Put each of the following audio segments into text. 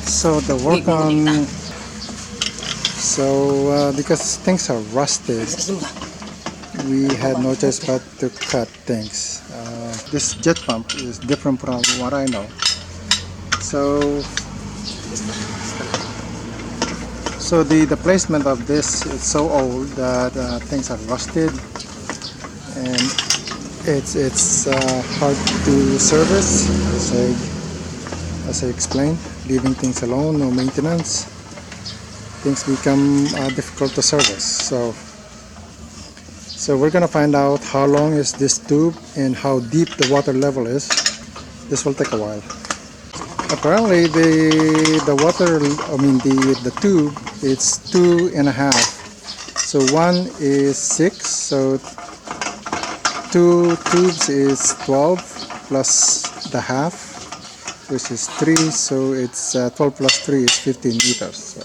So the work on because things are rusted, we had no choice but to cut things. This jet pump is different from what I know. So the placement of this is so old that things are rusted, and it's hard to service, as I explained. Leaving things alone, no maintenance, things become difficult to service. So we're gonna find out how long is this tube and how deep the water level is. This will take a while. Apparently the water, I mean the tube, it's 2.5. So one is 6, so 2 tubes is 12 plus the half, which is 3, so it's 12 plus 3 is 15 meters. So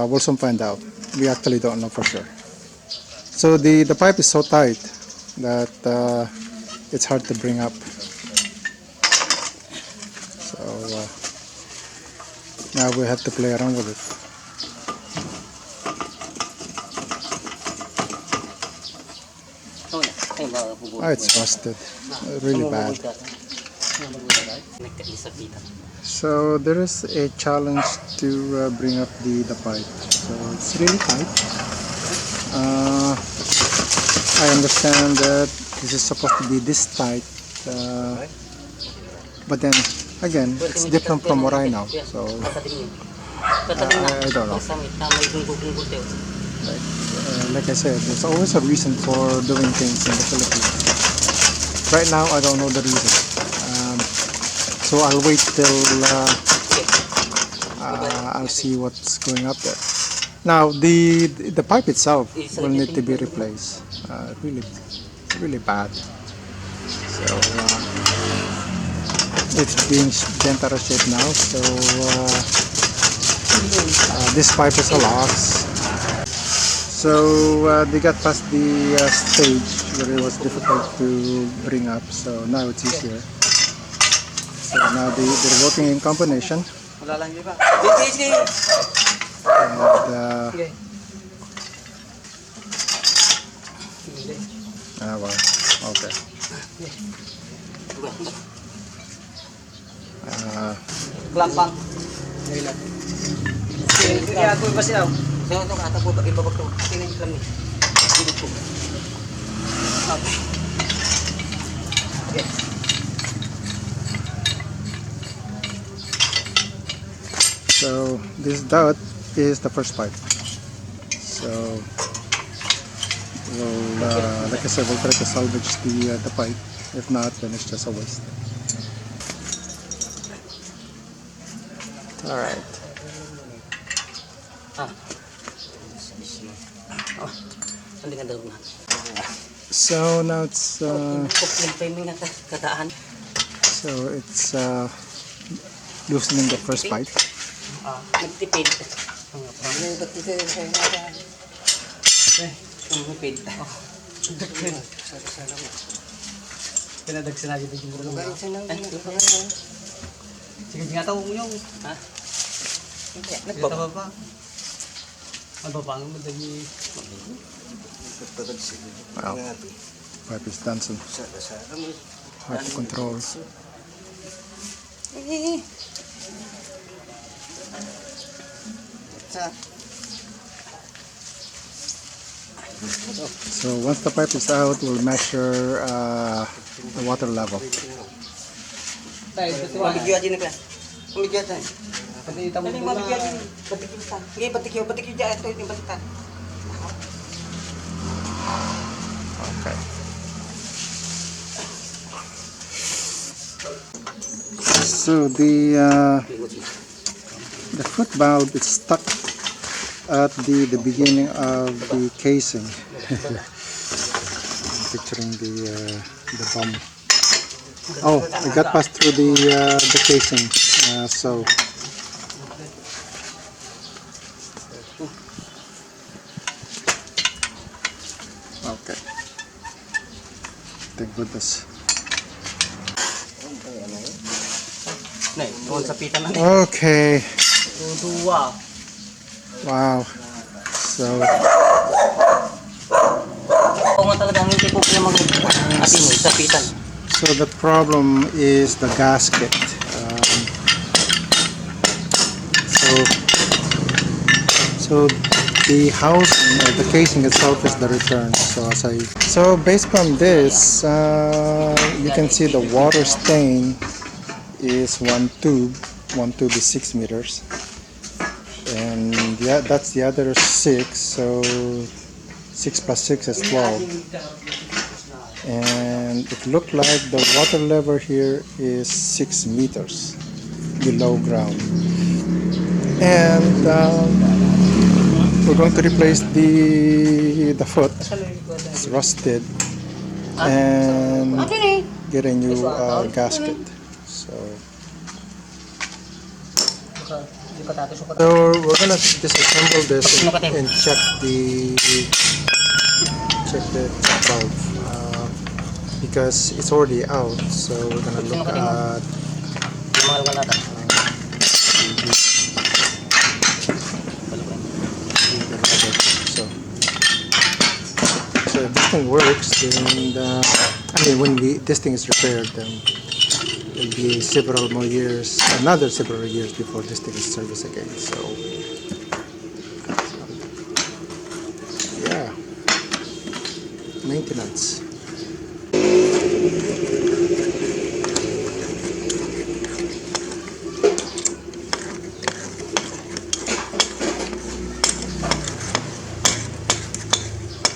we'll soon find out. We actually don't know for sure. So the pipe is so tight that it's hard to bring up. So now we have to play around with it. Oh, it's rusted, really bad. So there is a challenge to bring up the pipe. So it's really tight. I understand that this is supposed to be this tight, but then again, it's different from what I know. So I don't know. Like I said, there's always a reason for doing things in the Philippines. Right now, I don't know the reason. So I'll wait till I'll see what's going up there. Now the pipe itself will need to be replaced. Really bad. So it's being bent out of shape now. So this pipe is a loss. So they got past the stage where it was difficult to bring up. So now it's easier. So now they're working in combination. And well, okay. So that is the first pipe. So we'll, like I said, we'll try to salvage the pipe. If not, then it's just a waste. All right. So now it's loosening the first pipe. Wow, pipe is done, so hard to control. So once the pipe is out, we'll measure the water level. Okay. So the foot valve is stuck at the beginning of the casing. Picturing the bum. Oh, it got passed through the casing. So okay. Thank goodness. Nay, doon sa pita na. Okay. Dua. Wow. So, Oo nga talaga, ang hindi ko kaya mag-atin sa pitan. so the problem is the gasket. So, so the housing or the casing itself is the return. So based on this, you can see the water stain is one tube. One tube is 6 meters, and yeah, that's the other 6. So 6 plus 6 is 12, and it looked like the water level here is 6 meters below ground, and we're going to replace the foot. It's rusted, and get a new gasket. So we're gonna disassemble this and check the valve because it's already out. So we're gonna look at so if this thing works, then I mean when this thing is repaired, then it'll be several more years, another several years before this thing is serviced again. So yeah, maintenance.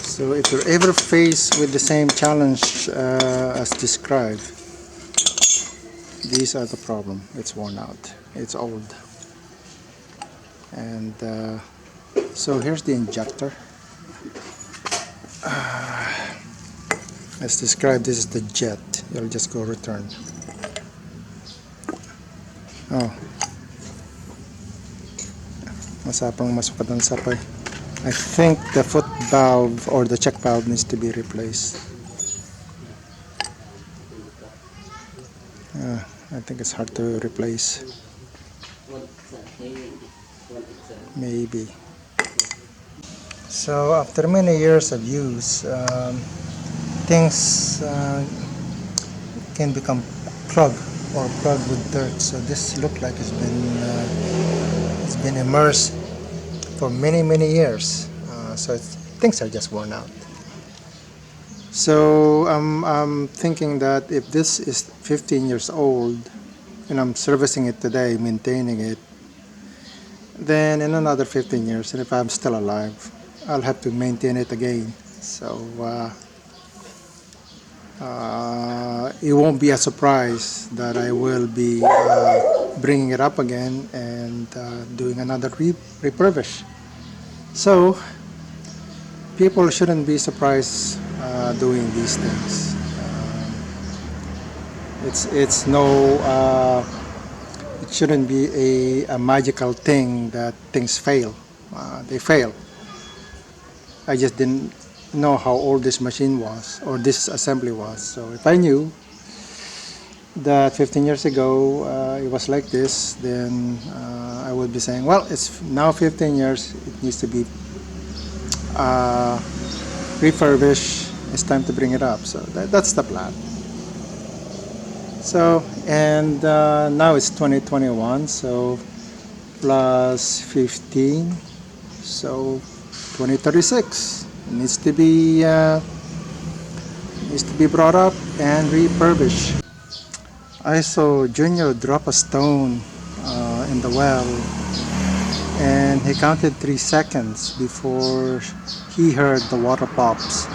So if you're ever faced with the same challenge as described, these are the problem. It's worn out, it's old, and so here's the injector. As described, this is the jet. You'll just go return. Oh, masapang masukatan sapay. I think the foot valve or the check valve needs to be replaced. I think it's hard to replace. Maybe. So after many years of use, things can become clogged or plugged with dirt. So this looks like it's been immersed for many years. So things are just worn out. So I'm thinking that if this is 15 years old and I'm servicing it today, maintaining it, then in another 15 years, and if I'm still alive, I'll have to maintain it again. So it won't be a surprise that I will be bringing it up again and doing another refurbish. So people shouldn't be surprised doing these things. It's no it shouldn't be a magical thing that things fail. They fail. I just didn't know how old this machine was or this assembly was. So if I knew that 15 years ago it was like this, then I would be saying, well, it's now 15 years, it needs to be refurbished, it's time to bring it up. So that's the plan. So, and now it's 2021, so plus 15, so 2036 needs to be brought up and refurbished. I saw Junior drop a stone in the well, and he counted 3 seconds before he heard the water pops.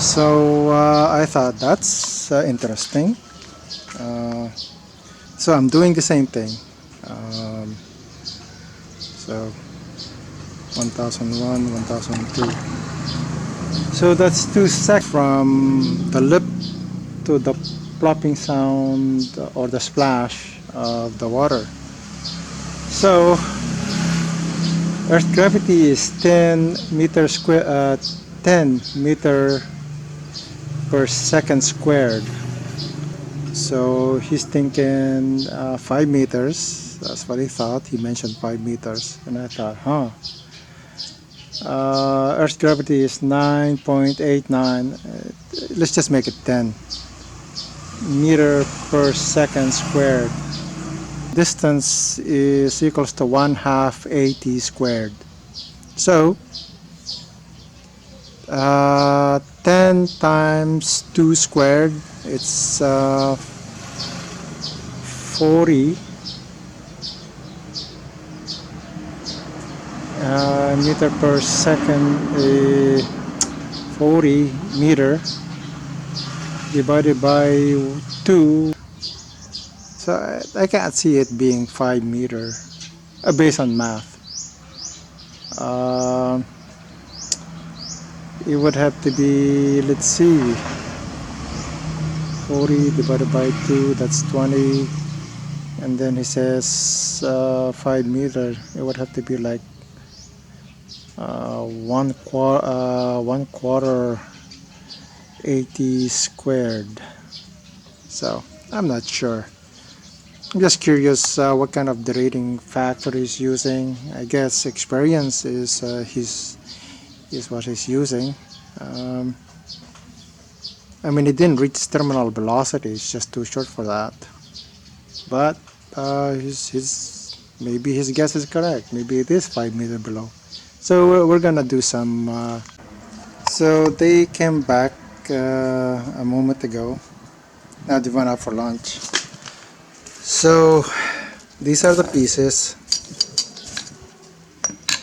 So I thought that's interesting. So I'm doing the same thing. So 1001, 1002. So that's 2 seconds from the lip to the plopping sound or the splash of the water. So Earth gravity is 10 meter per second squared. So he's thinking 5 meters. That's what he thought. He mentioned 5 meters. And I thought, Earth's gravity is 9.89. Let's just make it 10 meter per second squared. Distance is equals to 1/2 AT squared. So 10 times 2 squared, it's 40 meter per second, 40 meter divided by 2. So I can't see it being 5 meter based on math. It would have to be, let's see, 40 divided by 2, that's 20. And then he says 5 meter. It would have to be like one quarter 80 squared. So I'm not sure. I'm just curious what kind of derating factor he's using. I guess experience is what he's using. I mean, it didn't reach terminal velocity. It's just too short for that. But maybe his guess is correct. Maybe it is 5 meters below. So we're gonna do some. So they came back a moment ago. Now they went out for lunch. So these are the pieces.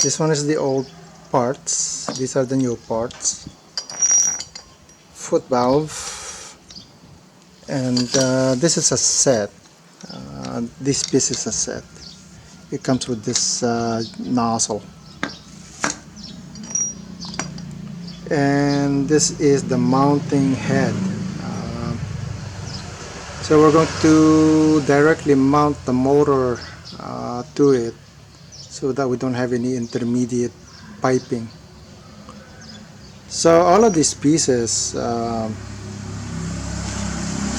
This one is the old parts. These are the new parts. Foot valve, and this is a set. This piece is a set. It comes with this nozzle, and this is the mounting head. So we're going to directly mount the motor to it, so that we don't have any intermediate piping. So all of these pieces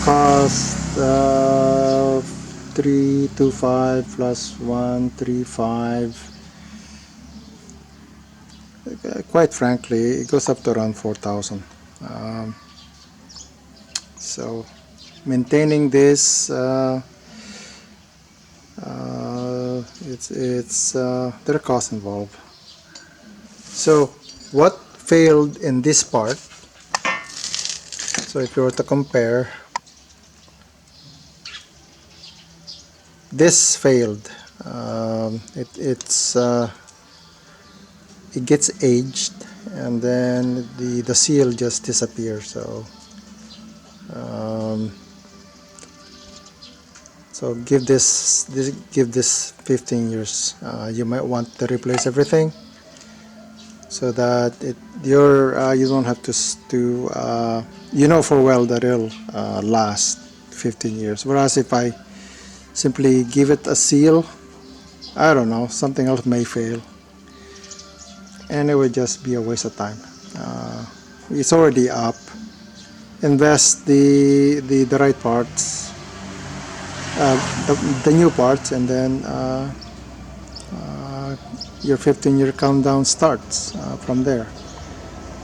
cost 325 plus 135. Quite frankly, it goes up to around 4,000. So maintaining this, there are costs involved. So what failed in this part? So if you were to compare, this failed. It gets aged, and then the seal just disappears. So give this 15 years. You might want to replace everything, so that you don't have to you know for well that it'll last 15 years. Whereas if I simply give it a seal, I don't know, something else may fail, and it would just be a waste of time. It's already up. Invest the right parts, the new parts, and then your 15-year countdown starts from there.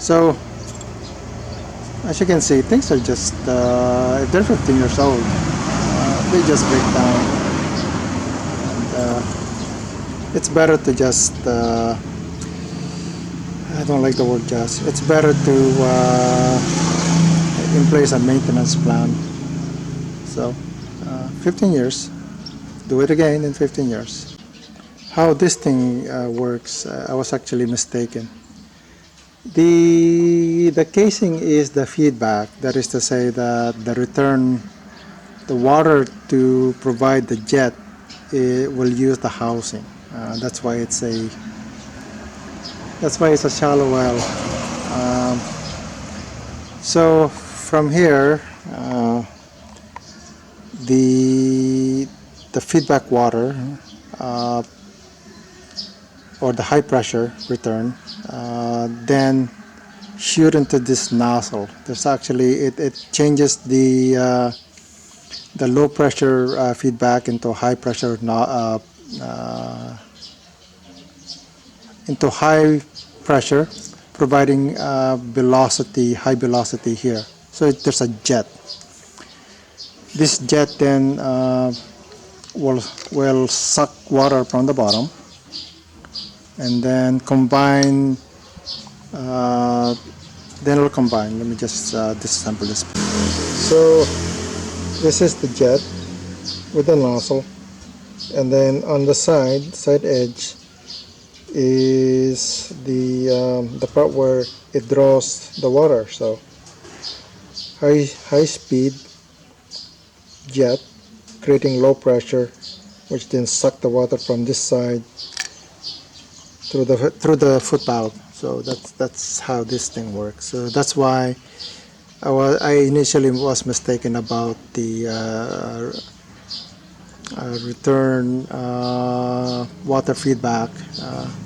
So as you can see, things are just if they're 15 years old, they just break down. And, it's better to just I don't like the word just. It's better to in place a maintenance plan. So 15 years, do it again in 15 years. How this thing works, I was actually mistaken. The casing is the feedback. That is to say that the water to provide the jet, it will use the housing. That's why it's a shallow well. So from here, the feedback water or the high pressure return then shoot into this nozzle. There's actually it changes the the low pressure feedback into high pressure into high pressure, providing high velocity here. So there's a jet. This jet then will suck water from the bottom and then combine. Then it'll combine. Let me just disassemble this. So this is the jet with the nozzle, and then on the side edge is the part where it draws the water. So high speed jet creating low pressure, which then suck the water from this side through the foot valve. So that's how this thing works. So that's why I initially was mistaken about the return water feedback.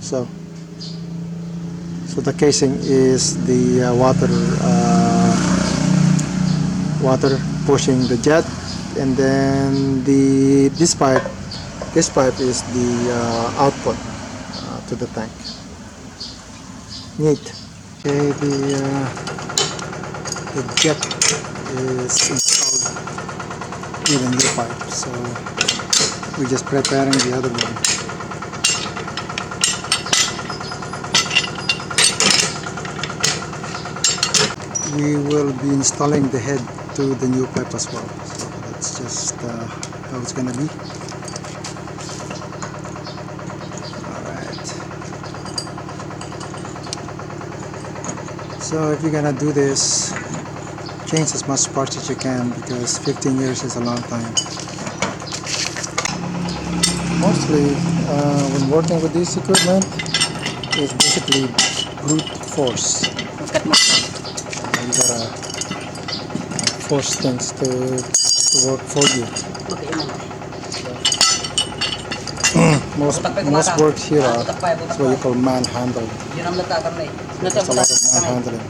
So the casing is the water pushing the jet, and then this pipe is the output to the tank. Neat. Okay, the jet is installed with a new pipe, so we're just preparing the other one. We will be installing the head to the new pipe as well, so that's just how it's gonna be. Alright, so if you're gonna do this, change as much parts as you can, because 15 years is a long time. Mostly when working with this equipment, it's basically brute force. You gotta force things to work for you. Most works here are what you call manhandled. There's a lot of manhandling.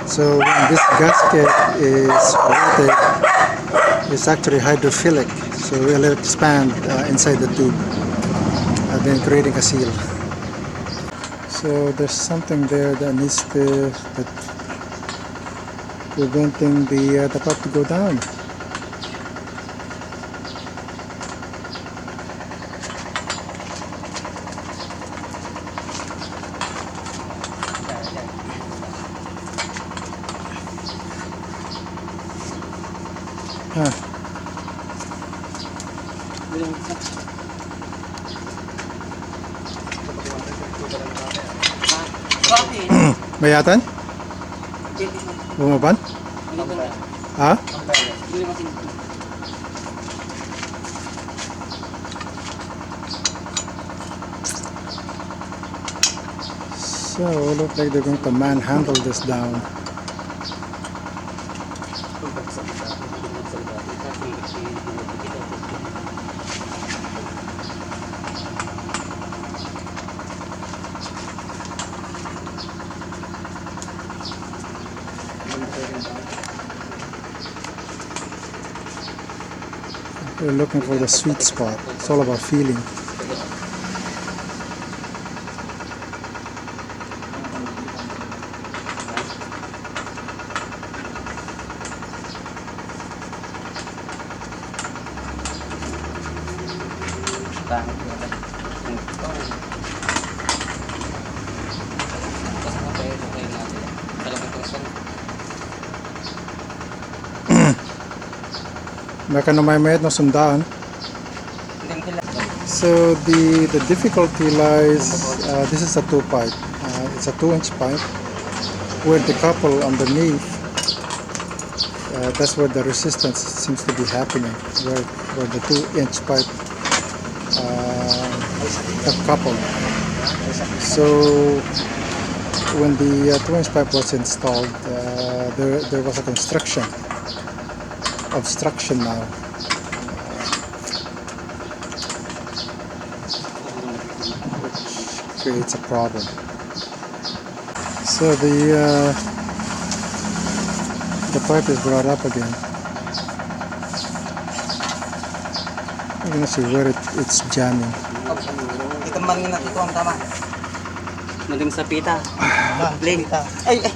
So when this gasket is rotated, it's actually hydrophilic, so it will expand inside the tube, then creating a seal. So there's something there that needs to preventing the pipe to go down. Bayatan? Bumaban? Ha? So, look like they're going to manhandle this down. We're looking for the sweet spot. It's all about feeling. Baka na may mayat na sundaan. So the difficulty lies, this is a 2-pipe. It's a 2-inch pipe where the couple underneath, that's where the resistance seems to be happening, where the 2-inch pipe have coupled. So when the 2-inch pipe was installed, there was a obstruction now. Which creates a problem. So the pipe is brought up again. You can see where it's jamming. Ito man nga ito ang tama. Nalim sa pita. Kupling. Ay, ay.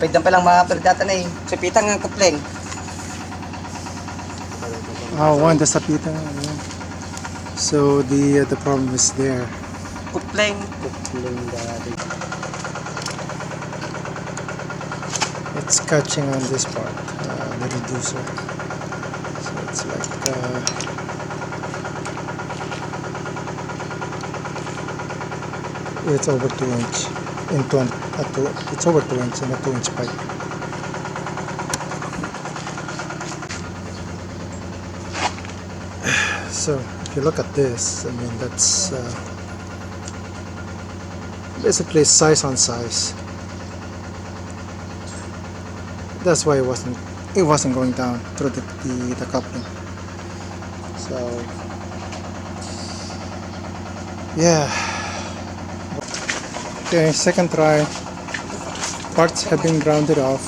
Pwede pa lang mga perdata na eh. Sa pita nga kupling. Oh, one the sapita. Yeah. So the problem is there. Kupling. It's catching on this part, the reducer. So it's like it's over 2 inch into it's over 2 inch in a 2 inch pipe. So if you look at this, I mean that's basically size on size. That's why it wasn't going down through the coupling. So yeah. Okay, second try. Parts have been grounded off,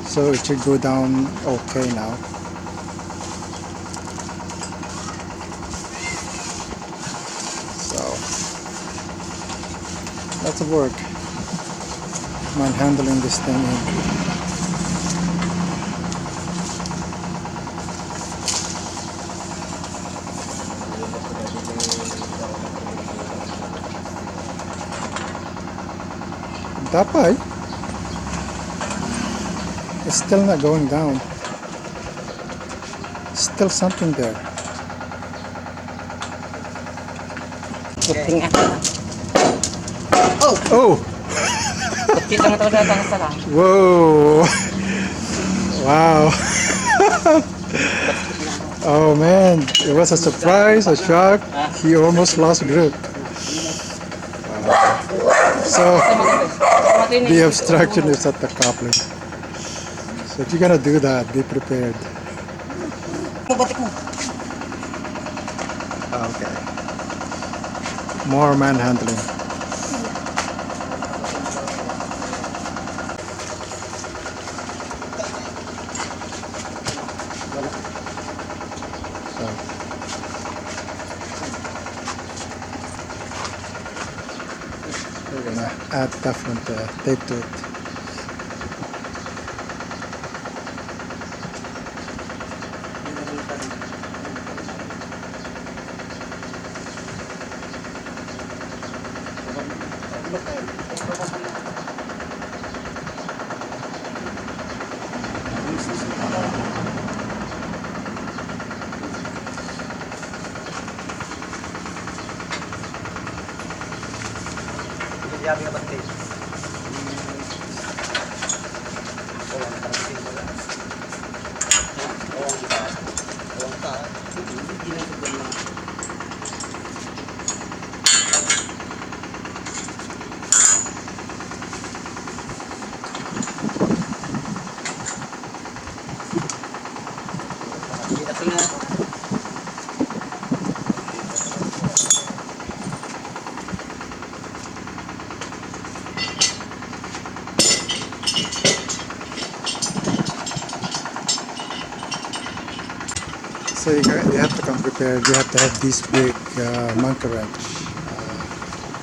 so it should go down okay now. So lots of work manhandling this thing in. Tapay, it's still not going down. Still something there. Kupling ata. Oh! Oh! Kita nga talaga ang sala. Whoa! Wow! Oh man, it was a surprise, a shock. He almost lost grip. So the obstruction is at the coupling. So if you're gonna do that, be prepared. Batik mo. Okay. More manhandling. So we're gonna add different tape to it. Yabi ka batik. So you have to come prepared. You have to have this big monkey wrench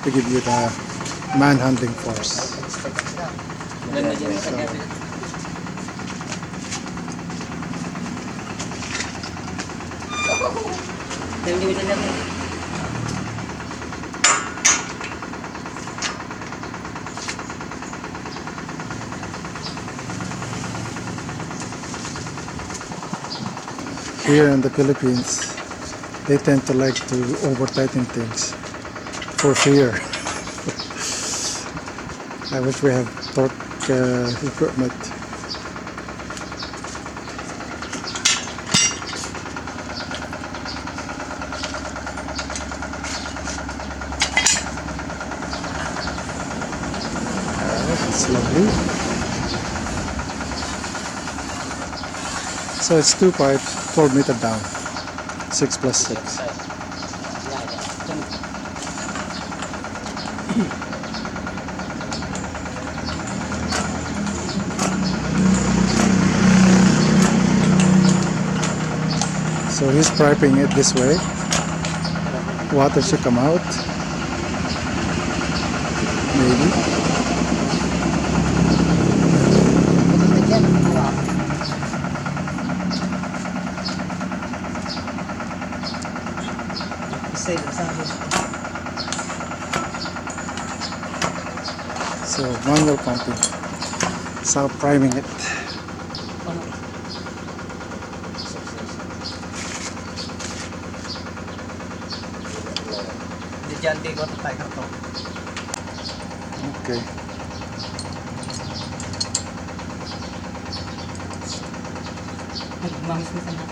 to give you the manhandling force. Here in the Philippines, they tend to like to over tighten things for fear. I wish we have torque equipment. It's lovely. So it's 2 pipes, 12 meter down, 6 plus 6. So he's piping it this way. Water should come out. Maybe. So manual pumping. So priming it. Diyan di ko tayo to. Okay. Mamis-mis na.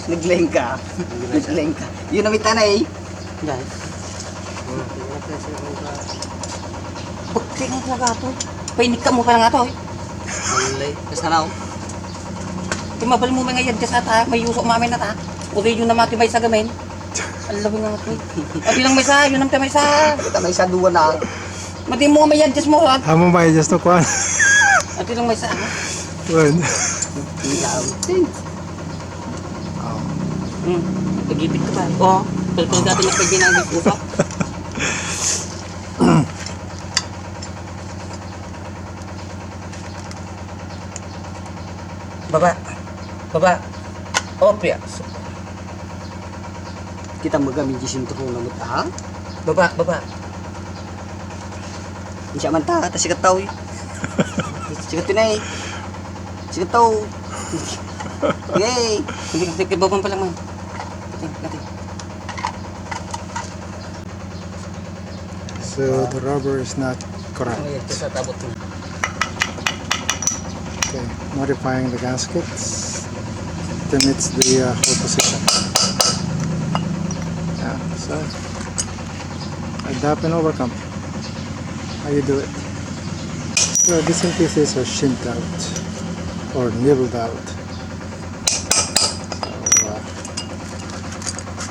Naglayng ka. Naglayng ka. Yun ang mita na eh. Guys. Bakit nga talaga ito? Painik ka mo ka na nga ito eh. Alay. Kasi na ako. Mabal mo mga yad ka sa ata. May yuso mamin na ta. Uli yun na matibay sa gamin. Alawi nga ito eh. At yun ang may sa. Yun ang may sa. Ito may sa duwa na. Mati mo may yad mo. Hamo ba just to kwan? At yun ang may sa. When? Pag-ibig ka ba? Oo. Pag dati na pag-ginagig ko pa. Baba. Baba. Opya. Kita magamit di sinto ko namut ha? Baba, baba. Hindi siya man ta, sikat tao eh. Sikat tinay. Sikat tao. Yay! Hindi ka babang pa lang man. So the rubber is not correct. Okay, modifying the gaskets to meet the hole position. Yeah, so adapt and overcome. How you do it? So these pieces are shimped out or nibbled out.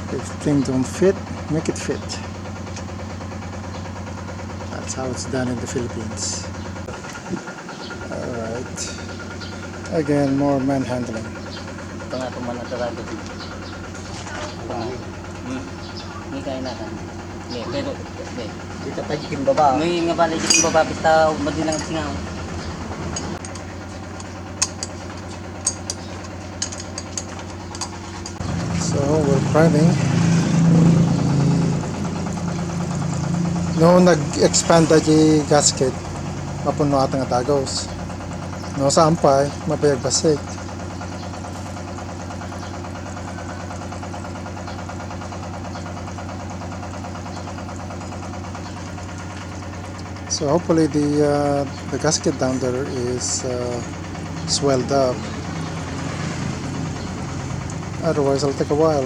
So if things don't fit, make it fit. That's how it's done in the Philippines. Alright. Again, more manhandling. Ito nga itong manatarago dito. Hindi kaya natin. Hindi, pero hindi. Dito pa jikin baba. May nga bala jikin baba, basta madilang at singaw. So we're priming. No nag-expand di gasket, mapuno atang atagos. No sampay, mapayag basik. So hopefully the gasket down there is swelled up. Otherwise, it'll take a while.